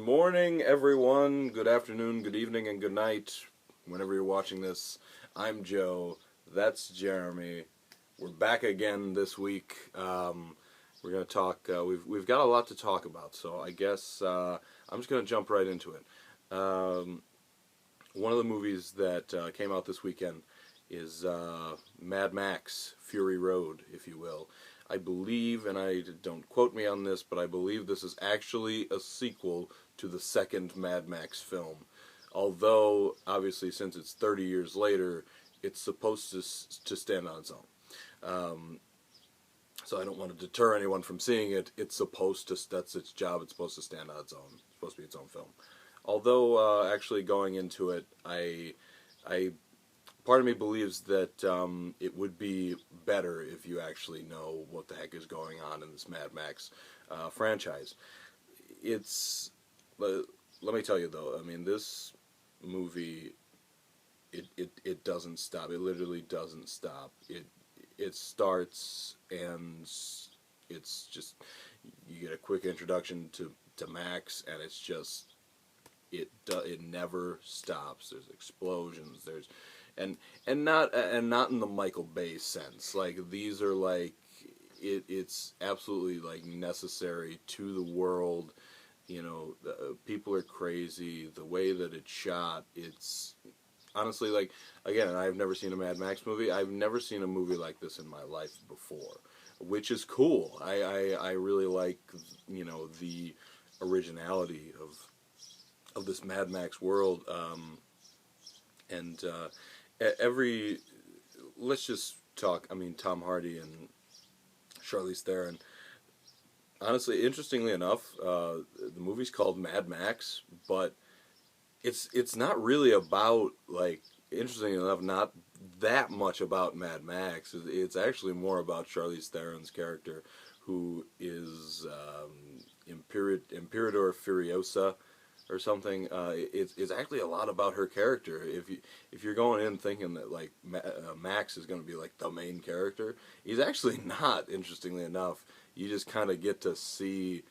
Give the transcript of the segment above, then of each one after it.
morning, everyone. Good afternoon, good evening, and good night. Whenever you're watching this, I'm Joe. That's Jeremy. We're back again this week. We're going to talk. We've got a lot to talk about, so I guess I'm just going to jump right into it. One of the movies that came out this weekend is Mad Max: Fury Road, if you will. I believe, and I don't quote me on this, but I believe this is actually a sequel to the second Mad Max film. Although, obviously, since it's 30 years later, it's supposed to stand on its own. So I don't want to deter anyone from seeing it. It's supposed to, that's its job, it's supposed to stand on its own. It's supposed to be its own film. Although, actually going into it, part of me believes that it would be better if you actually know what the heck is going on in this Mad Max franchise. Let me tell you though, I mean, this movie, it doesn't stop. It literally doesn't stop. It starts and it's just, you get a quick introduction to Max, and it's just, it never stops. There's explosions, there's and not in the Michael Bay sense. Like, these are like, it's absolutely like necessary to the world. You know, people are crazy. The way that it's shot, it's honestly, like, again, I've never seen a Mad Max movie. I've never seen a movie like this in my life before, which is cool. I really like, you know, the originality of this Mad Max world. Let's just talk, I mean, Tom Hardy and Charlize Theron. Honestly, interestingly enough, the movie's called Mad Max, but it's not really about, like, interestingly enough, not that much about Mad Max. It's actually more about Charlize Theron's character, who is Imperator Furiosa, or something. It's actually a lot about her character. If you're going in thinking that, like, Max is going to be like the main character, he's actually not. Interestingly enough, you just kind of get to see,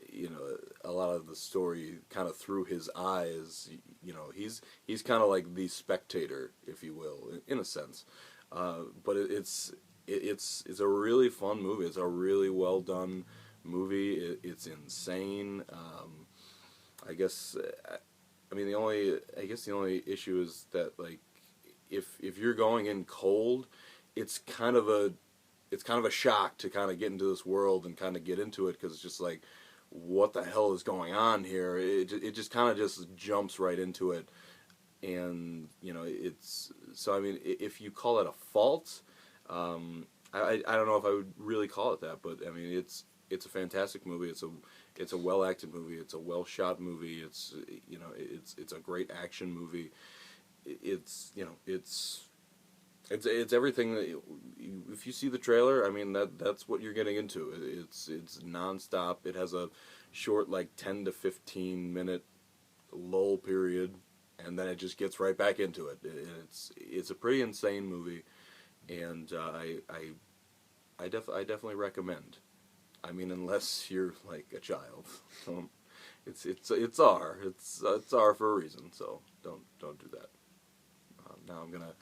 you know, a lot of the story kind of through his eyes. You know, he's kind of like the spectator, if you will, in a sense. But it's a really fun movie. It's a really well done movie. It's insane. I guess the only issue is that, like, if you're going in cold, it's kind of a shock to kind of get into this world and kind of get into it, because it's just like, what the hell is going on here? It just kind of just jumps right into it, and, you know, it's, so I mean, if you call it a fault, I don't know if I would really call it that, but I mean, it's a fantastic movie. It's a well acted movie. It's a well shot movie. It's, you know, it's a great action movie. It's, you know, it's everything that if you see the trailer, I mean, that's what you're getting into. It's nonstop. It has a short, like, 10 to 15 minute lull period, and then it just gets right back into it. It's a pretty insane movie, and I definitely recommend. I mean, unless you're like a child, it's R. It's R for a reason. So don't do that. Now I'm gonna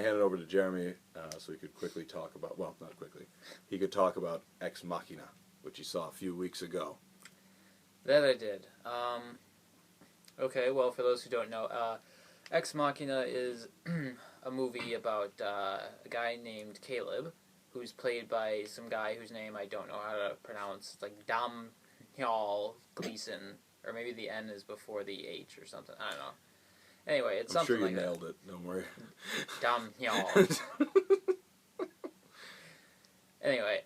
hand it over to Jeremy, so he could quickly talk about, well, not quickly. He could talk about Ex Machina, which he saw a few weeks ago. That I did. Okay, well, for those who don't know, Ex Machina is a movie about a guy named Caleb, who's played by some guy whose name I don't know how to pronounce. It's like Domhnall Gleeson, or maybe the N is before the H or something. I don't know. Anyway, it's something like that. I'm sure you nailed it. Don't worry. Domhnall. Anyway,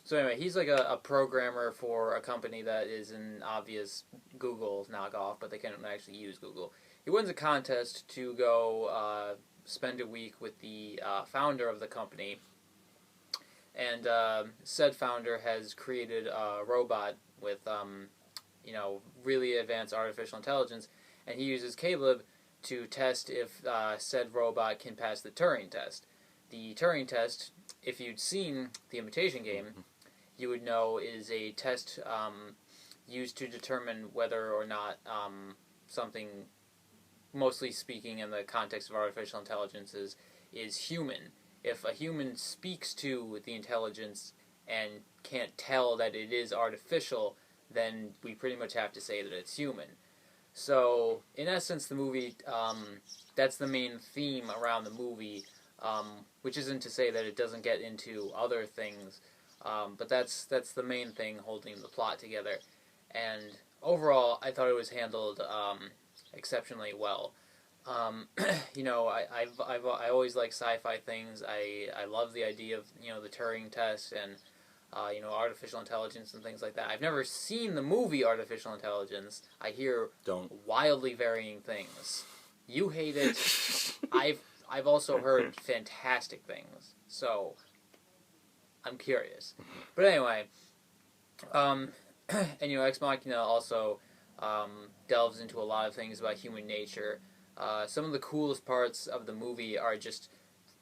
so anyway, he's like a programmer for a company that is an obvious Google knockoff, but they can't actually use Google. He wins a contest to go spend a week with the founder of the company. And said founder has created a robot with, you know, really advanced artificial intelligence, and he uses Caleb to test if said robot can pass the Turing test. The Turing test, if you'd seen The Imitation Game, you would know is a test used to determine whether or not something, mostly speaking in the context of artificial intelligence, is human. If a human speaks to the intelligence and can't tell that it is artificial, then we pretty much have to say that it's human. So, in essence, the movie, that's the main theme around the movie, which isn't to say that it doesn't get into other things, but that's the main thing holding the plot together. And overall, I thought it was handled exceptionally well. I always like sci-fi things. I love the idea of the Turing test and artificial intelligence and things like that. I've never seen the movie Artificial Intelligence. I hear Don't. wildly varying things. You hate it. I've also heard fantastic things. So I'm curious. But anyway, and Ex Machina also delves into a lot of things about human nature. Some of the coolest parts of the movie are just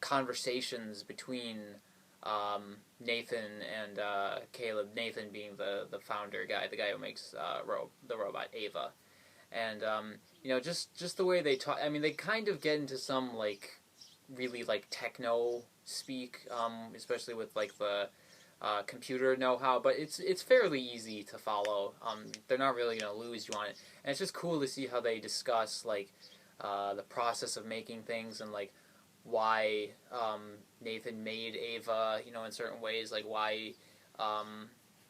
conversations between Nathan and Caleb. Nathan being the founder guy, the guy who makes the robot Ava, and just the way they talk. I mean, they kind of get into some really techno speak, especially with the computer know-how, but it's fairly easy to follow. They're not really gonna lose you on it, and it's just cool to see how they discuss the process of making things and why Nathan made Ava, in certain ways, why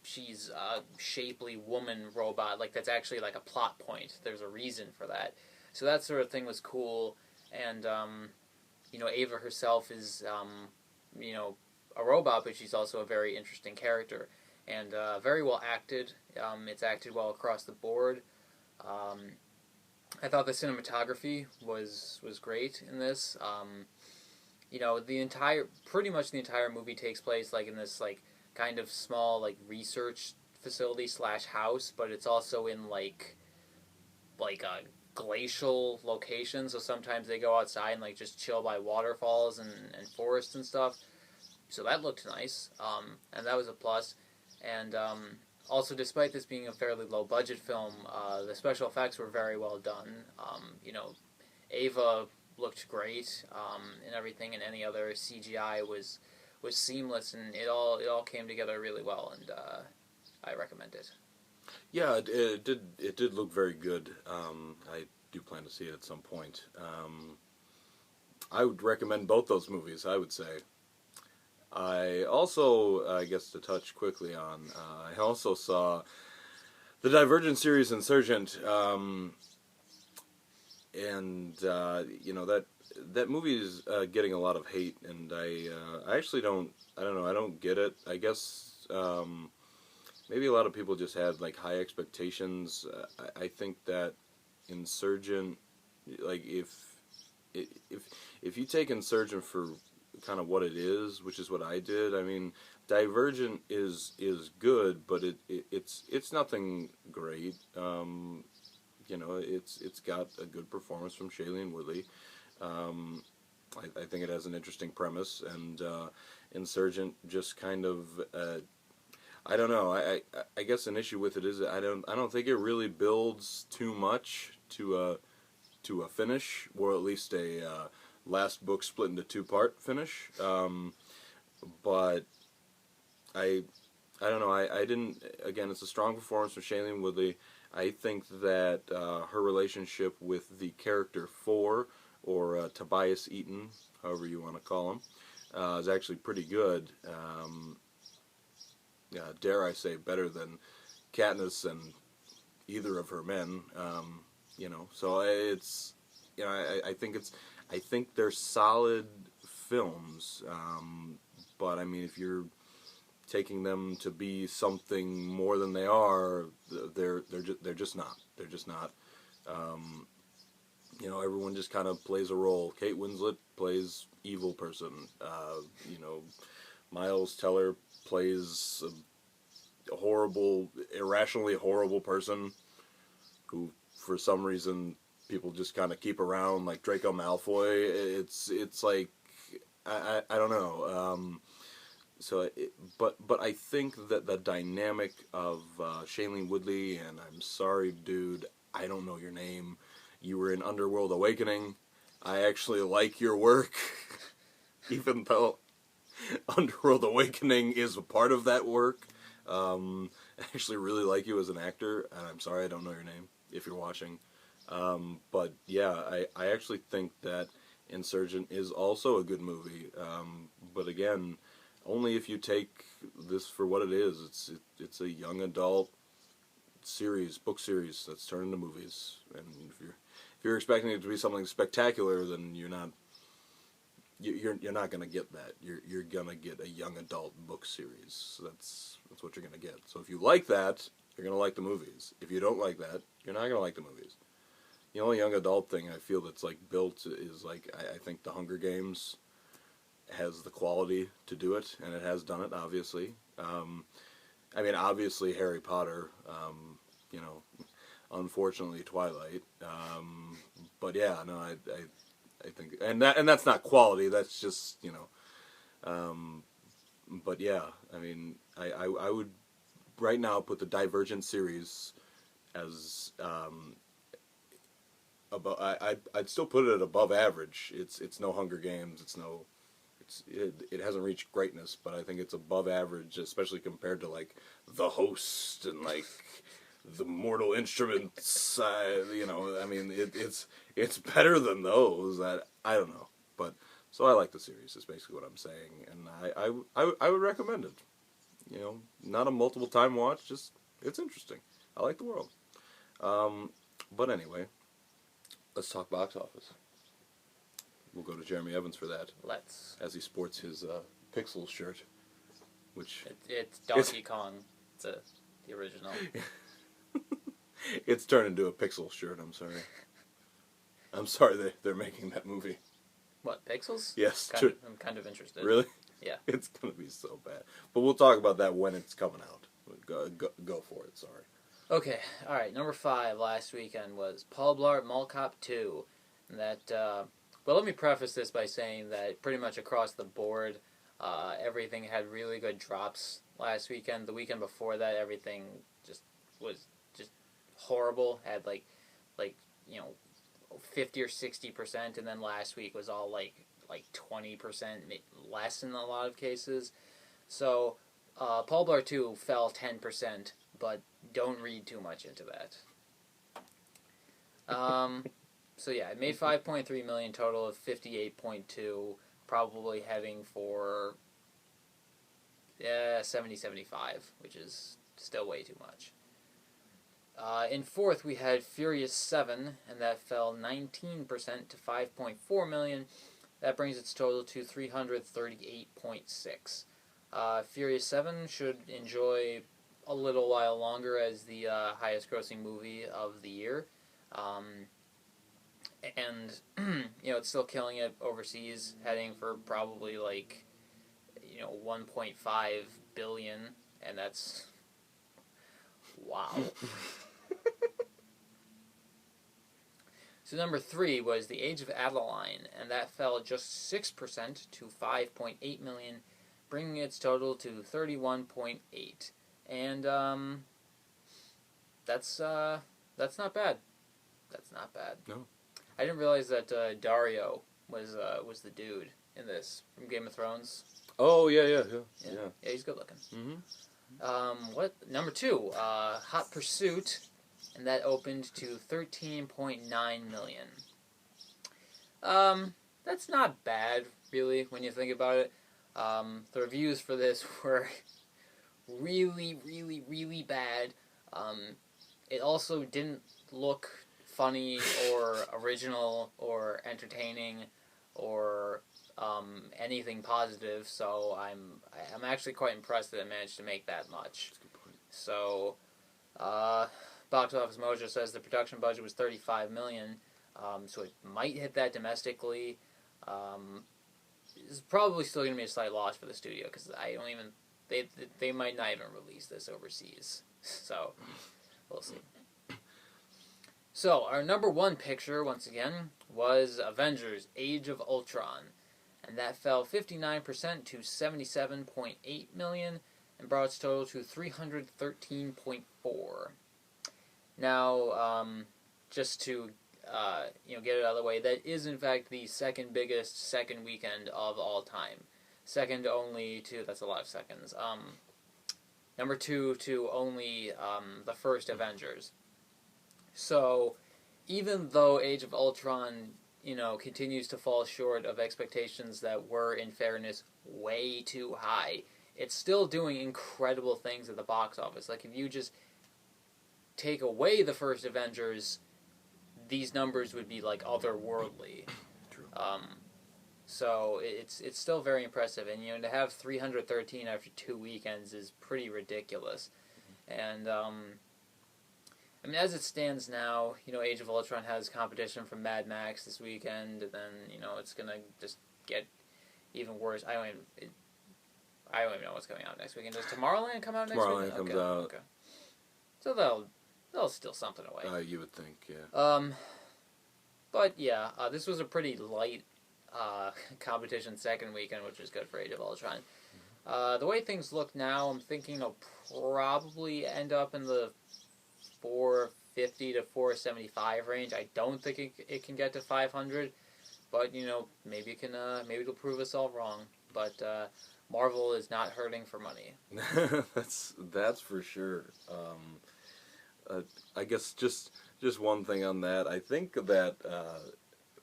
she's a shapely woman robot. That's actually a plot point. There's a reason for that. So that sort of thing was cool. And Ava herself is a robot, but she's also a very interesting character and very well acted. It's acted well across the board. I thought the cinematography was great in this. Pretty much the entire movie takes place in this kind of small research facility / house, but it's also in a glacial location. So sometimes they go outside and just chill by waterfalls and forests and stuff. So that looked nice, and that was a plus. And also, despite this being a fairly low budget film, the special effects were very well done. Ava looked great, and everything, and any other CGI was seamless, and it all came together really well, and I recommend it. Yeah, it did look very good. I do plan to see it at some point. I would recommend both those movies, I would say. I also, I guess to touch quickly on, I also saw the Divergent series Insurgent, and that movie is getting a lot of hate, and I actually I don't get it. I guess maybe a lot of people just had high expectations. I think that Insurgent, if you take Insurgent for kind of what it is, which is what I did. I mean, Divergent is good, but it's nothing great. It's got a good performance from Shailene Woodley. I think it has an interesting premise, and Insurgent just kind of I don't know. I guess an issue with it is I don't think it really builds too much to a finish, or at least a last book split into two-part finish. But I don't know. I didn't. Again, it's a strong performance from Shailene Woodley. I think that her relationship with the character Four, or Tobias Eaton, however you want to call him, is actually pretty good. Dare I say, better than Katniss and either of her men. So it's I think they're solid films, but I mean, if you're taking them to be something more than they are, they're just not. They're just not. Everyone just kind of plays a role. Kate Winslet plays evil person. Miles Teller plays a horrible, irrationally horrible person who, for some reason, people just kind of keep around, like Draco Malfoy. It's like I don't know. but I think that the dynamic of Shailene Woodley and I'm sorry, dude, I don't know your name. You were in Underworld Awakening. I actually like your work, even though Underworld Awakening is a part of that work. I actually really like you as an actor, and I'm sorry I don't know your name if you're watching. But yeah, I actually think that Insurgent is also a good movie. But again, only if you take this for what it is. It's a young adult book series that's turned into movies. And if you're expecting it to be something spectacular, then you're not gonna get that. You're gonna get a young adult book series. That's what you're gonna get. So if you like that, you're gonna like the movies. If you don't like that, you're not gonna like the movies. The only young adult thing I feel that's like built is like I think the Hunger Games has the quality to do it, and it has done it obviously. I mean, obviously Harry Potter. You know, unfortunately Twilight. But yeah, no, I think, and that's not quality. That's just But yeah, I mean, I would right now put the Divergent series as above. I'd still put it at above average. It's no Hunger Games. It hasn't reached greatness, but I think it's above average, especially compared to like The Host and like the Mortal Instruments. I mean, it's better than those. I don't know, but so I like the series. Is basically what I'm saying, and I would recommend it. Not a multiple time watch. Just it's interesting. I like the world. But anyway, let's talk box office. We'll go to Jeremy Evans for that. Let's. As he sports his Pixels shirt, which it's Donkey Kong, the original. It's turned into a Pixel shirt. I'm sorry they're making that movie. What, Pixels? Yes. I'm kind of interested. Really? Yeah. It's gonna be so bad, but we'll talk about that when it's coming out. Go for it. Sorry. Okay. All right. Number 5 last weekend was Paul Blart Mall Cop 2. And that. Well, let me preface this by saying that pretty much across the board, everything had really good drops last weekend. The weekend before that, everything was just horrible. Had like 50 or 60%, and then last week was all like 20% less in a lot of cases. So Paul Blart 2 fell 10%, but don't read too much into that. So yeah, it made $5.3 million total of $58.2, probably heading for 70-75, which is still way too much. In fourth, we had Furious 7, and that fell 19% to $5.4 million. That brings its total to $338.6. Furious 7 should enjoy a little while longer as the highest-grossing movie of the year. And it's still killing it overseas, heading for probably 1.5 billion, and that's wow. So number 3 was The Age of Adeline, and that fell just 6% to $5.8 million, bringing its total to $31.8. And that's not bad. That's not bad. No. I didn't realize that Dario was the dude in this from Game of Thrones. Oh yeah. Yeah, he's good looking. Mm-hmm. What number 2? Hot Pursuit, and that opened to $13.9 million. That's not bad, really, when you think about it. The reviews for this were really, really, really bad. It also didn't look funny or original or entertaining or anything positive, so I'm actually quite impressed that it managed to make that much. That's a good point. So, Box Office Mojo says the production budget was $35 million, so it might hit that domestically. It's probably still going to be a slight loss for the studio because they might not even release this overseas. So, we'll see. So, our number 1 picture, once again, was Avengers Age of Ultron. and that fell 59% to 77.8 million, and brought its total to 313.4. Now, just to get it out of the way, that is in fact the second biggest second weekend of all time. Second only to, that's a lot of seconds. Number two to only the first Avengers. So, even though Age of Ultron, continues to fall short of expectations that were, in fairness, way too high, it's still doing incredible things at the box office. Like, if you just take away the first Avengers, these numbers would be, like, otherworldly. True. So it's still very impressive, and to have 313 after 2 weekends is pretty ridiculous. And as it stands now, Age of Ultron has competition from Mad Max this weekend, and then it's gonna just get even worse. I don't even know what's coming out next weekend. Does Tomorrowland come out next weekend? Tomorrowland comes out. Okay. So they'll steal something away. You would think, yeah. But yeah, this was a pretty light competition second weekend, which is good for Age of Ultron. The way things look now, I'm thinking it'll probably end up in the 450 to 475 range. I don't think it can get to 500, but maybe it'll prove us all wrong. But Marvel is not hurting for money. that's for sure. I guess just one thing on that. I think that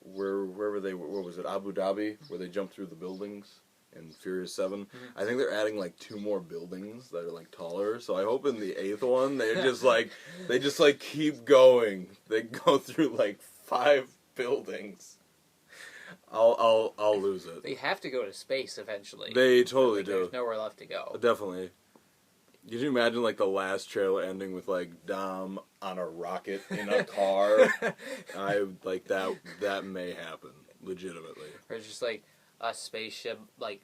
where was it, Abu Dhabi, where they jumped through the buildings in Furious 7. Mm-hmm. I think they're adding like 2 more buildings that are like taller. So I hope in the 8th one they just keep going. They go through like 5 buildings. I'll lose it. They have to go to space eventually. They totally do. There's nowhere left to go. Definitely. Could you imagine like the last trailer ending with like Dom on a rocket in a car? I like that. That may happen legitimately. Or it's just like a spaceship like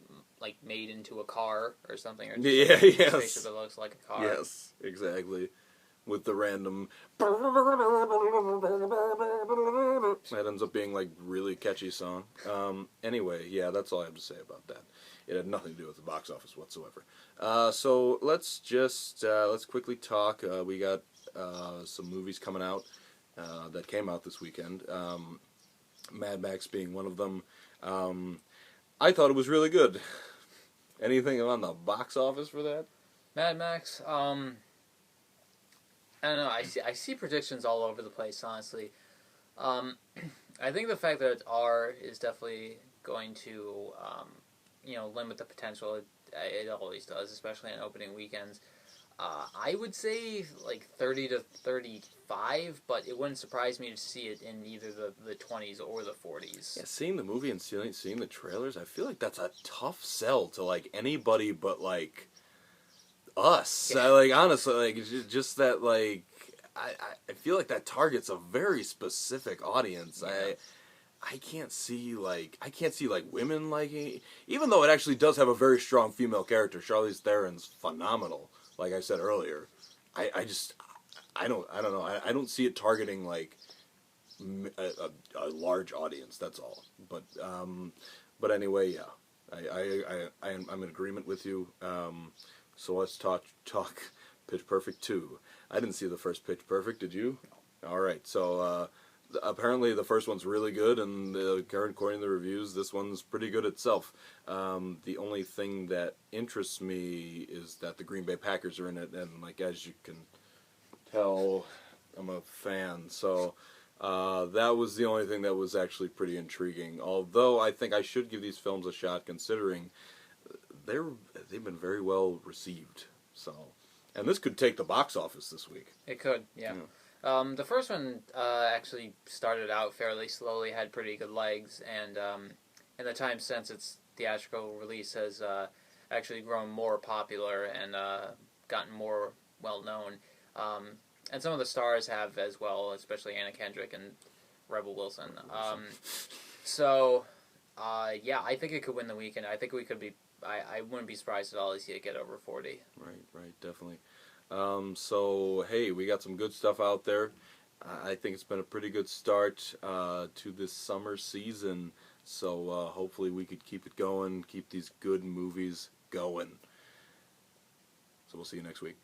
made into a car or something. Or Yeah, a yes. spaceship that looks like a car. Yes, exactly. With the random that ends up being like really catchy song. Anyway, yeah, that's all I have to say about that. It had nothing to do with the box office whatsoever. So let's quickly talk. We got some movies coming out that came out this weekend. Mad Max being one of them. I thought it was really good. Anything on the box office for that? Mad Max. I don't know. I see predictions all over the place. Honestly, I think the fact that it's R is definitely going to limit the potential. It always does, especially on opening weekends. I would say like 30 to 35, but it wouldn't surprise me to see it in either the 20s or the 40s. Yeah, seeing the movie and seeing the trailers, I feel like that's a tough sell to like anybody but like us. Yeah. Honestly, like just that like I feel like that targets a very specific audience. Yeah. I can't see like women liking, even though it actually does have a very strong female character. Charlize Theron's phenomenal. Like I said earlier, I don't know. I don't see it targeting like a large audience. That's all. But anyway, yeah, I'm in agreement with you. So let's talk Pitch Perfect 2. I didn't see the first Pitch Perfect. Did you? No. All right. So apparently the first one's really good, and according to the reviews, this one's pretty good itself. The only thing that interests me is that the Green Bay Packers are in it, and like as you can tell, I'm a fan. So that was the only thing that was actually pretty intriguing. Although I think I should give these films a shot, considering they've been very well received. So, and this could take the box office this week. It could, yeah. The first one actually started out fairly slowly, had pretty good legs, and in the time since its theatrical release has actually grown more popular and gotten more well known. And some of the stars have as well, especially Anna Kendrick and Rebel Wilson. Yeah, I think it could win the weekend. I think we could be. I wouldn't be surprised at all to see it get over 40. Right, definitely. So, hey, we got some good stuff out there. I think it's been a pretty good start to this summer season. So hopefully we could keep it going, keep these good movies going. So we'll see you next week.